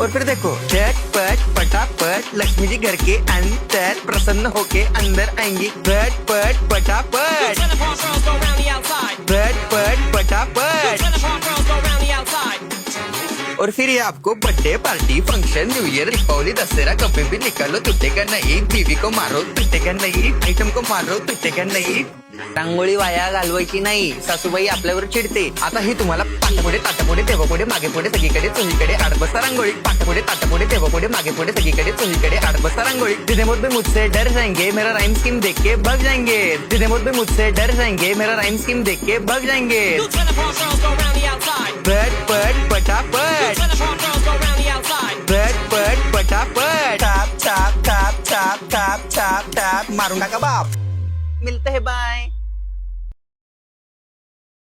और फिर देखो झटपट पटापट लक्ष्मी जी घर के अंदर प्रसन्न होके अंदर आएंगी। झटपट पटापट झटपट पटापट। और फिर ये आपको birthday party function new year Deepawali Dussehra कभी भी निकालो टूटेगा नहीं। बीवी को मारो टूटेगा नाही, आयटम को मारो टूटेगा नाही। रांगोळी वाया घालवायची नाही, सासूबाई आपल्यावर चिडते। आता ही तुम्हाला पाठपुढे ताटापुढे तेव्हापुढे मागे पुढे सगळीकडे चोहीकडे आडबस्ता रांगोळी। पाठपुढे ताटापुढे तेव्हापुढे मागे पुढे सगळीकडे चोहीकडे आडबस्ता रांगोळी। जितने मुझ भी मुझसे डर जाएंगे मेरा राइम स्कीम देख के भाग जाएंगे। जितने मुझ भी मुझसे डर जाएंगे मेरा राइम स्कीम देख के भाग जाएंगे। झटपट पटापट झटपट पटापट top top top top top top top मारून टाका बाप। मिलते हैं बाय।